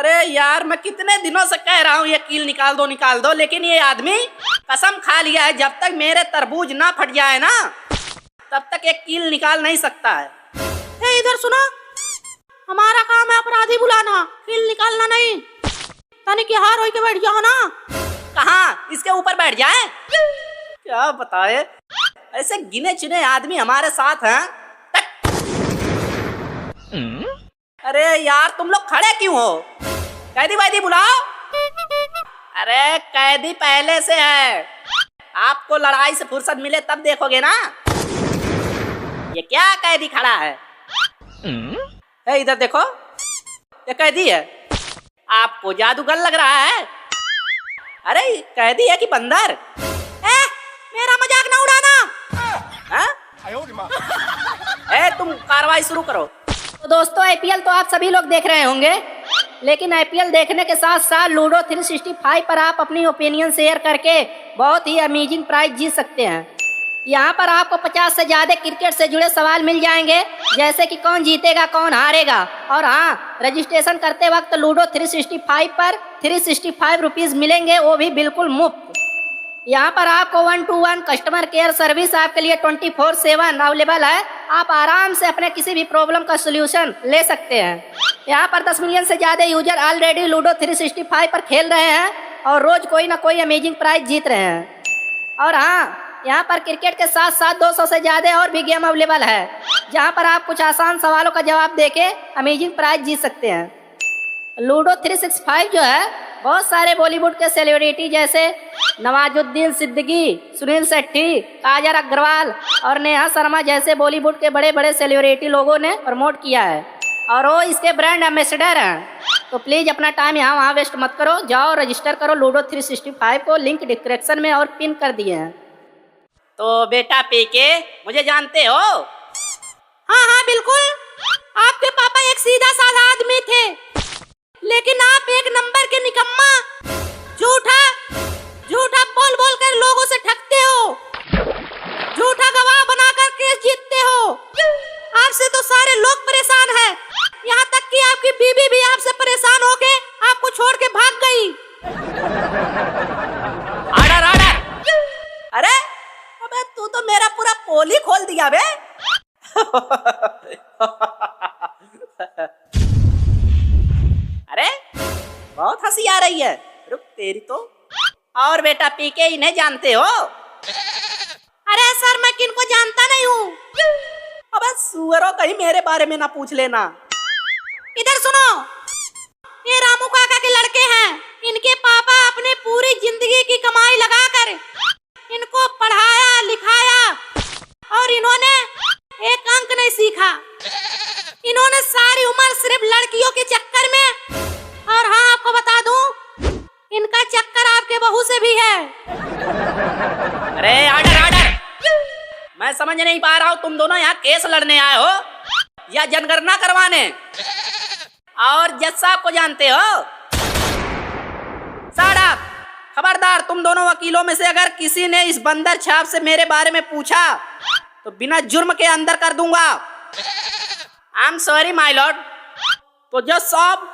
अरे यार, मैं कितने दिनों से कह रहा हूँ ये कील निकाल दो, लेकिन ये आदमी कसम खा लिया है जब तक मेरे तरबूज ना फट जाए ना तब तक एक कील निकाल नहीं सकता है। ए, इधर सुनो, हमारा काम है अपराधी बुलाना, कील निकालना नहीं। तनी की हार होई के बैठ जाओ ना। कहाँ इसके ऊपर बैठ जाए? क्या बताए, ऐसे गिने चुने आदमी हमारे साथ हैं। अरे यार, तुम लोग खड़े क्यों हो? कैदी वैदी बुलाओ। अरे कैदी पहले से है, आपको लड़ाई से फुर्सत मिले तब देखोगे ना। ये क्या कैदी खड़ा है? इधर देखो, ये कैदी है। आपको जादूगर लग रहा है। अरे कैदी है कि बंदर? मेरा मजाक ना उड़ाना। तुम कार्रवाई शुरू करो। तो दोस्तों, आईपीएल तो आप सभी लोग देख रहे होंगे, लेकिन आईपीएल देखने के साथ साथ लूडो 365 पर आप अपनी ओपिनियन शेयर करके बहुत ही अमेजिंग प्राइज जीत सकते हैं। यहाँ पर आपको 50 से ज्यादा क्रिकेट से जुड़े सवाल मिल जाएंगे, जैसे कि कौन जीतेगा कौन हारेगा। और हाँ, रजिस्ट्रेशन करते वक्त लूडो 365 पर 365 रुपीज मिलेंगे, वो भी बिल्कुल मुफ्त। यहाँ पर आपको 1-to-1 कस्टमर केयर सर्विस आपके लिए 24/7 अवेलेबल है। आप आराम से अपने किसी भी प्रॉब्लम का सोल्यूशन ले सकते हैं। यहाँ पर 10 मिलियन से ज्यादा यूजर ऑलरेडी लूडो 365 पर खेल रहे हैं और रोज कोई ना कोई अमेजिंग प्राइज जीत रहे हैं। और हाँ, यहाँ पर क्रिकेट के साथ साथ 200 से ज्यादा और भी गेम अवेलेबल है, जहाँ पर आप कुछ आसान सवालों का जवाब देके अमेजिंग प्राइज जीत सकते हैं। लूडो 365 जो है, बहुत सारे बॉलीवुड के सेलिब्रिटी जैसे नवाजुद्दीन सिद्दीकी, सुनील शेट्टी, काजल अग्रवाल और नेहा शर्मा जैसे बॉलीवुड के बड़े बड़े सेलिब्रिटी लोगों ने प्रमोट किया है और वो इसके ब्रांड एम्बेसडर हैं। तो प्लीज अपना टाइम यहाँ वहाँ वेस्ट मत करो, जाओ रजिस्टर करो लूडो 365 को, लिंक डिस्क्रिप्शन में और पिन कर दिए हैं। तो बेटा पीके, मुझे जानते हो? हाँ हाँ बिल्कुल, आपके पापा एक सीधा साधा आदमी थे, लेकिन आप एक नंबर के निकम्मा, झूठा बोल बोल कर लोगों से ठगते हो, झूठा गवाह बनाकर केस जीतते हो। आपसे तो सारे लोग परेशान हैं, यहाँ तक कि आपकी बीवी भी आपसे परेशान होके आपको छोड़ के भाग गई। Order order. अरे अबे, तू तो मेरा पूरा पोल ही खोल दिया बे। अरे बहुत हंसी आ रही है, रुक तेरी तो। और बेटा पीके, इन्हें जानते हो? अरे सर, मैं किनको जानता नहीं हूँ। अबे सुअरों, कहीं मेरे बारे में ना पूछ लेना। इधर सुनो, ये रामू काका के लड़के हैं। इनके पापा अपने पूरी जिंदगी की कमाई लगाकर इनको पढ़ाया लिखाया और इन्होंने एक अंक नहीं सीखा। इन्होंने सारी उम्र सिर्फ लड़कियों के चक्कर में, और हाँ आपको बता दूं, इनका चक्कर आपके बहू से भी है। अरे आर्डर आर्डर, मैं समझ नहीं पा रहा हूँ, तुम दोनों यहाँ केस लड़ने आए हो या जनगणना करवाने? और जज साहब को जानते हो? साहब खबरदार, तुम दोनों वकीलों में से अगर किसी ने इस बंदर छाप से मेरे बारे में पूछा तो बिना जुर्म के अंदर कर दूंगा। I am sorry my Lord. तो जज साहब,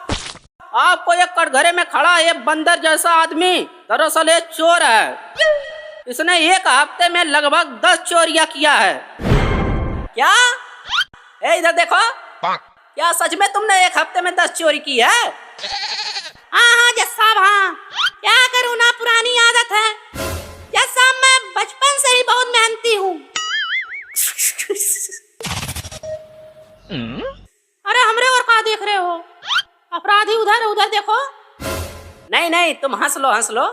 आपको एक कटघरे में खड़ा ये बंदर जैसा आदमी दरअसल एक चोर है। इसने एक हफ्ते में लगभग 10 चोरियां किया है। क्या? इधर देखो, क्या सच में तुमने एक हफ्ते में 10 चोरी की है? हाँ हाँ जज साहब, हाँ, क्या करूँ ना, पुरानी आदत है। जज साहब, मैं बचपन से ही बहुत मेहनती हूँ। अरे हमरे और कहाँ देख रहे हो? अपराधी उधर उधर देखो। नहीं नहीं, तुम हंस लो हंस लो।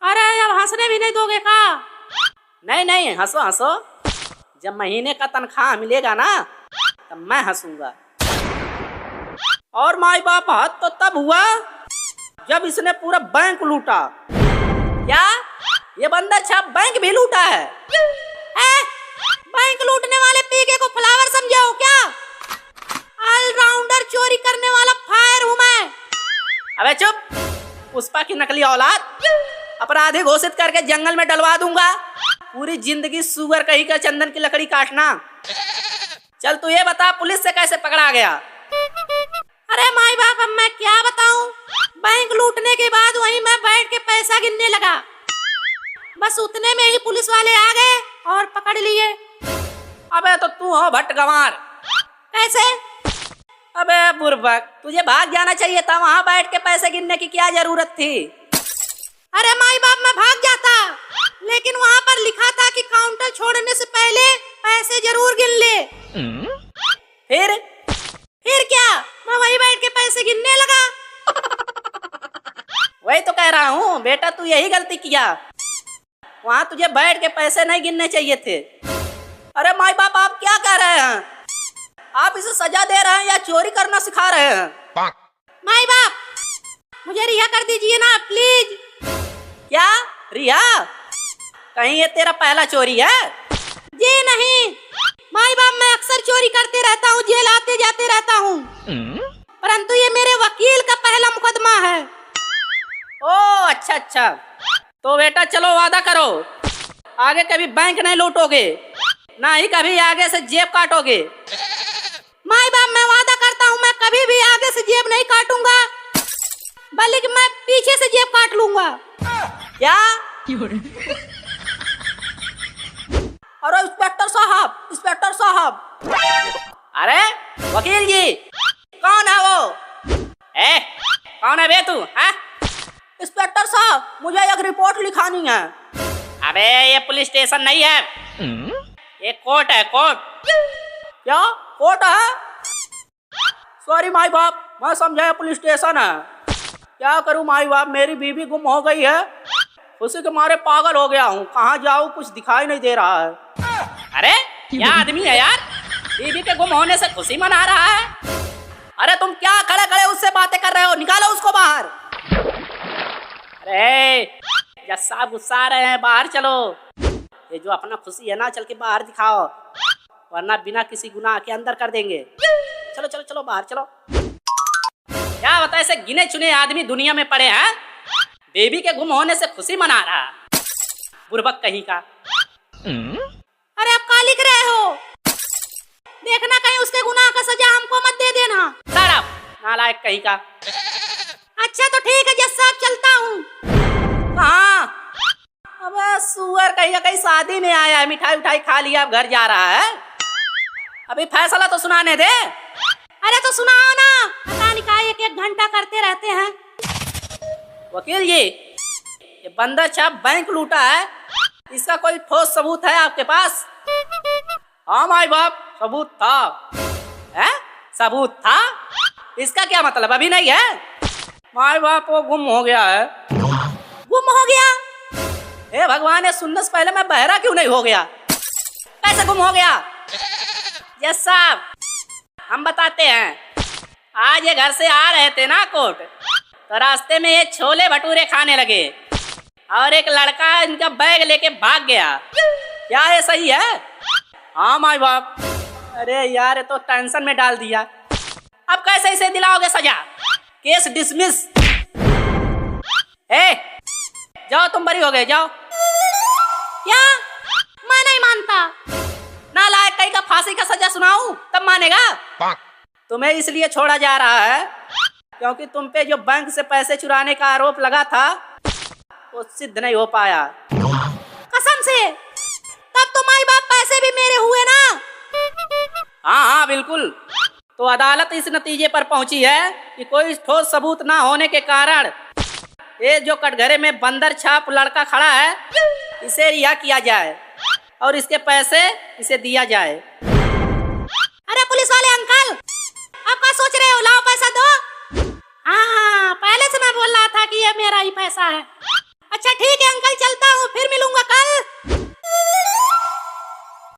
अरे अब हंसने भी नहीं दोगे का? नहीं नहीं, हंसो हंसो। जब महीने का तनख्वाह मिलेगा ना तब मैं हंसूंगा। और माई बाप हाथ तो तब हुआ जब इसने पूरा बैंक लूटा। क्या ये बंदर छाप बैंक भी लूटा है? बैंक लूटने वाले पीके को फ्लावर समझाओ क्या? ऑलराउंडर चोरी करने वाला फायर हूँ मैं। अबे चुप, पुष्पा की नकली औलाद। अपराधी घोषित करके जंगल में डलवा दूंगा। पूरी जिंदगी सुअर कहीं का चंदन की लकड़ी काटना। चल तू ये बता, पुलिस से कैसे पकड़ा गया? अरे माई बाप अब मैं क्या बताऊं, बैंक लूटने के बाद वहीं मैं बैठ के पैसा गिनने लगा। बस उतने में ही पुलिस वाले आ गए और पकड़ लिए। अबे तो तू हो भटगंवार। कैसे? अबे बुर्बक, तुझे भाग जाना चाहिए था, वहाँ बैठ के पैसे गिनने की क्या जरूरत थी? अरे माई बाप, मैं भाग जाता, लेकिन वहाँ पर लिखा था कि काउंटर छोड़ने से पहले पैसे जरूर गिन ले। फिर क्या, मैं वहीं बैठ के पैसे गिनने लगा। वही तो कह रहा हूँ बेटा, तू यही गलती किया, वहाँ तुझे बैठ के पैसे नहीं गिनने चाहिए थे। अरे माई बाप, आप क्या कह रहे हैं? आप इसे सजा दे रहे हैं या चोरी करना सिखा रहे हैं? माई बाप, मुझे रिहा कर दीजिए ना प्लीज। क्या रिहा? कहीं ये तेरा पहला चोरी है? जी नहीं माई बाप, मैं अक्सर चोरी करते रहता हूँ, जेल आते जाते रहता हूँ, परंतु ये मेरे वकील का पहला मुकदमा है। ओ अच्छा अच्छा, तो बेटा चलो वादा करो, आगे कभी बैंक नहीं लूटोगे, ना ही कभी आगे से जेब काटोगे। माई बाप, मैं वादा करता हूँ मैं कभी भी आगे से जेब नहीं काटूंगा, बल्कि मैं पीछे से जेब काट लूंगा। क्या? अरे इंस्पेक्टर साहब, इंस्पेक्टर साहब। अरे वकील जी, कौन है वो? कौन है बे तू? इंस्पेक्टर साहब, मुझे एक रिपोर्ट लिखानी है। अबे ये पुलिस स्टेशन नहीं है, ये कोर्ट है, कोर्ट। क्या कोर्ट है? सॉरी माई बाप, मैं समझा पुलिस स्टेशन है। क्या करूं माई बाप, मेरी बीवी गुम हो गई है, उसी के मारे पागल हो गया हूँ, कहाँ जाऊँ कुछ दिखाई नहीं दे रहा है। अरे क्या आदमी है यार, बीवी के गुम होने से खुशी मना रहा है। अरे तुम क्या खड़े खड़े उससे बातें कर रहे हो, निकालो उसको बाहर। अरे जज साहब गुस्सा रहे हैं, बाहर चलो। ये जो अपना खुशी है ना, चल के बाहर दिखाओ, वरना बिना किसी गुनाह के अंदर कर देंगे। चलो चलो चलो बाहर चलो। क्या बता, ऐसे गिने चुने आदमी दुनिया में पड़े हैं, बेबी के गुम होने से खुशी मना रहा, बुर्बक कहीं का। अरे आप क्या लिख रहे हो? देखना कहीं उसके गुनाह का सजा हमको मत दे देना। सारा नालायक कहीं का। अच्छा तो ठीक है जज साहब, चलता हूँ। कहाँ? अबे सुअर कहीं का, कहीं शादी में आया है, मिठाई उठाई खा लिया, अब घर जा रहा है। अभी फैसला तो सुनाने दे। अरे तो सुनाओ ना, पता नहीं क्या एक एक घंटा करते रहते हैं। वकील जी, ये बंदर छाप बैंक लूटा है, इसका कोई ठोस सबूत है आपके पास? हाँ माई बाप, सबूत था। है? सबूत था? इसका क्या मतलब, अभी नहीं है? माई बाप वो गुम हो गया है। गुम हो गया? हे भगवान, ये सुनने से पहले मैं बहरा क्यों नहीं हो गया? कैसे गुम हो गया? यस साहब, हम बताते हैं। आज ये घर से आ रहे थे ना कोर्ट, तो रास्ते में ये छोले भटूरे खाने लगे और एक लड़का इनका बैग लेके भाग गया। क्या ये सही है? हाँ माई बाप। अरे यार, ये तो टेंशन में डाल दिया। अब कैसे इसे दिलाओगे सजा? Case dismiss. जाओ, तुम बरी हो गए, जाओ। क्या? मैं नहीं मानता। नालायक कहीं का, फांसी का सजा सुनाऊं तब मानेगा? तुम्हें इसलिए छोड़ा जा रहा है क्योंकि तुम पे जो बैंक से पैसे चुराने का आरोप लगा था वो सिद्ध नहीं हो पाया। कसम से? तब तो माई बाप पैसे भी मेरे हुए ना? हाँ हाँ बिल्कुल। तो अदालत इस नतीजे पर पहुंची है कि कोई ठोस सबूत ना होने के कारण ये जो कटघरे में बंदर छाप लड़का खड़ा है, इसे रिहा किया जाए और इसके पैसे इसे दिया जाए। अरे पुलिस वाले अंकल, आप क्या सोच रहे हो? लाओ पैसा दो। हाँ, पहले से मैं बोल रहा था कि ये मेरा ही पैसा है। अच्छा ठीक है अंकल, चलता हूँ, फिर मिलूंगा